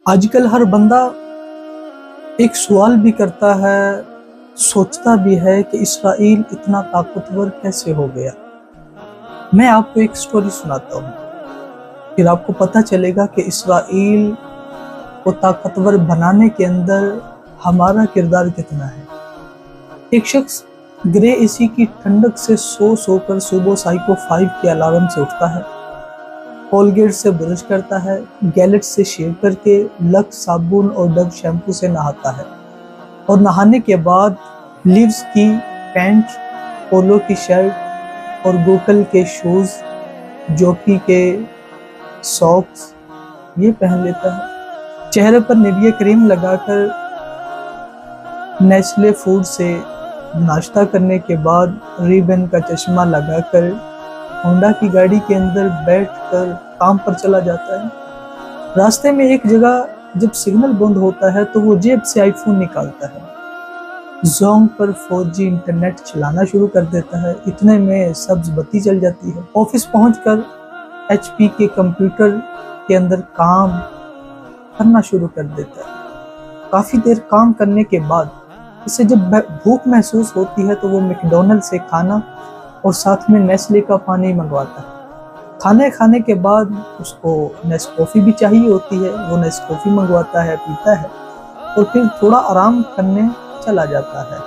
آج کل ہر بندہ ایک سوال بھی کرتا ہے، سوچتا بھی ہے کہ اسرائیل اتنا طاقتور کیسے ہو گیا۔ میں آپ کو ایک سٹوری سناتا ہوں، پھر آپ کو پتہ چلے گا کہ اسرائیل کو طاقتور بنانے کے اندر ہمارا کردار کتنا ہے۔ ایک شخص گرے اے سی کی ٹھنڈک سے سو کر صبح سائیکو 5 کے الارم سے اٹھتا ہے، کولگیٹ سے برش کرتا ہے، گیلٹ سے شیو کر کے لکس صابن اور ڈو شیمپو سے نہاتا ہے، اور نہانے کے بعد لیوز کی پینٹ، پولو کی شرٹ اور گوکل کے شوز، جوکی کے ساکس یہ پہن لیتا ہے۔ چہرے پر نیویا کریم لگا کر نیسلے فوڈ سے ناشتہ کرنے کے بعد ریبن کا چشمہ لگا کر ہونڈا کی گاڑی کے اندر بیٹھ کر کام پر چلا جاتا ہے۔ راستے میں ایک جگہ جب سگنل بند ہوتا ہے تو وہ جیب سے آئی فون نکالتا ہے، زونگ پر 4G انٹرنیٹ چلانا شروع کر دیتا ہے۔ اتنے میں سبز بتی چل جاتی ہے۔ آفس پہنچ کر ایچ پی کے کمپیوٹر کے اندر کام کرنا شروع کر دیتا ہے۔ کافی دیر کام کرنے کے بعد اسے جب بھوک محسوس ہوتی ہے تو وہ میکڈونلڈ سے کھانا اور ساتھ میں نیسلے کا پانی منگواتا ہے۔ کھانے کھانے کے بعد اس کو نیسکافی بھی چاہیے ہوتی ہے، وہ نیسکافی منگواتا ہے، پیتا ہے اور پھر تھوڑا آرام کرنے چلا جاتا ہے۔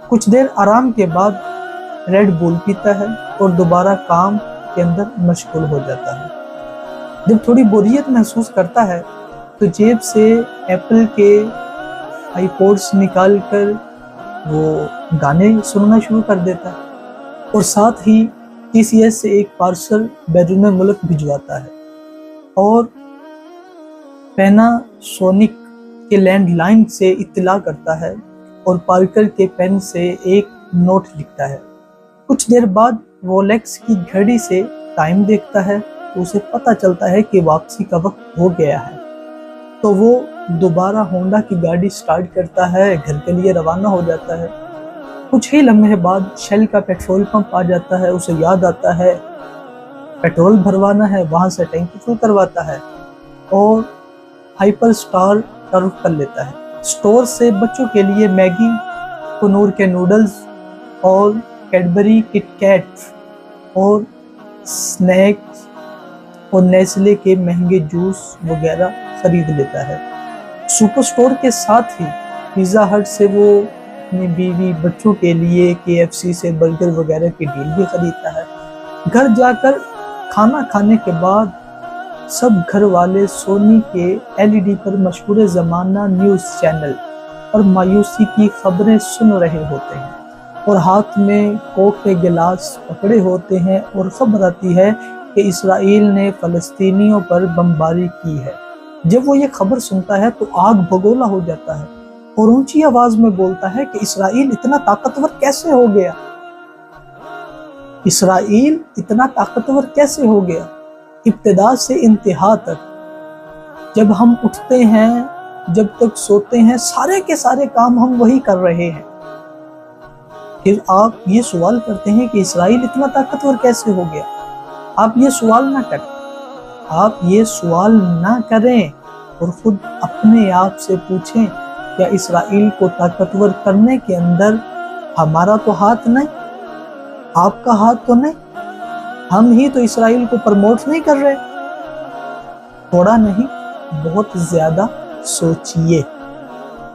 کچھ دیر آرام کے بعد ریڈ بول پیتا ہے اور دوبارہ کام کے اندر مشغول ہو جاتا ہے۔ جب تھوڑی بوریت محسوس کرتا ہے تو جیب سے ایپل کے آئی پوڈز نکال کر وہ گانے سننا شروع کر دیتا ہے اور ساتھ ہی ٹی سی ایس سے ایک پارسل بیرون ملک بھجواتا ہے اور پینا سونک کے لینڈ لائن سے اطلاع کرتا ہے اور پارکر کے پین سے ایک نوٹ لکھتا ہے۔ کچھ دیر بعد رولیکس کی گھڑی سے ٹائم دیکھتا ہے تو اسے پتہ چلتا ہے کہ واپسی کا وقت ہو گیا ہے، تو وہ دوبارہ ہونڈا کی گاڑی سٹارٹ کرتا ہے، گھر کے لیے روانہ ہو جاتا ہے۔ کچھ ہی لمحے بعد شیل کا پیٹرول پمپ آ جاتا ہے، اسے یاد آتا ہے پیٹرول بھروانا ہے، وہاں سے ٹینکی فل کرواتا ہے اور ہائپر سٹار کا رخ کر لیتا ہے۔ سٹور سے بچوں کے لیے میگی، کنور کے نوڈلز اور کیڈبری کٹ کیٹ اور سنیکس اور نیسلے کے مہنگے جوس وغیرہ خرید لیتا ہے۔ سپر سٹور کے ساتھ ہی پیزا ہٹ سے وہ اپنی بیوی بچوں کے لیے KFC سے برگر وغیرہ کی ڈیل بھی خریدتا ہے۔ گھر جا کر کھانا کھانے کے بعد سب گھر والے سونی کے LED پر مشہور زمانہ نیوز چینل اور مایوسی کی خبریں سن رہے ہوتے ہیں اور ہاتھ میں کوک کے گلاس پکڑے ہوتے ہیں اور خبر آتی ہے کہ اسرائیل نے فلسطینیوں پر بمباری کی ہے۔ جب وہ یہ خبر سنتا ہے تو آگ بگولا ہو جاتا ہے اور اونچی آواز میں بولتا ہے کہ اسرائیل اتنا طاقتور کیسے ہو گیا؟ اسرائیل اتنا طاقتور کیسے ہو گیا؟ ابتدا سے انتہا تک، جب ہم اٹھتے ہیں جب تک سوتے ہیں سارے کے سارے کام ہم وہی کر رہے ہیں۔ پھر آپ یہ سوال کرتے ہیں کہ اسرائیل اتنا طاقتور کیسے ہو گیا؟ آپ یہ سوال نہ کریں، آپ یہ سوال نہ کریں اور خود اپنے آپ سے پوچھیں کیا اسرائیل کو طاقتور کرنے کے اندر ہمارا تو ہاتھ نہیں؟ آپ کا ہاتھ تو نہیں؟ ہم ہی تو اسرائیل کو پرموٹ نہیں کر رہے۔ تھوڑا نہیں، بہت زیادہ سوچئے۔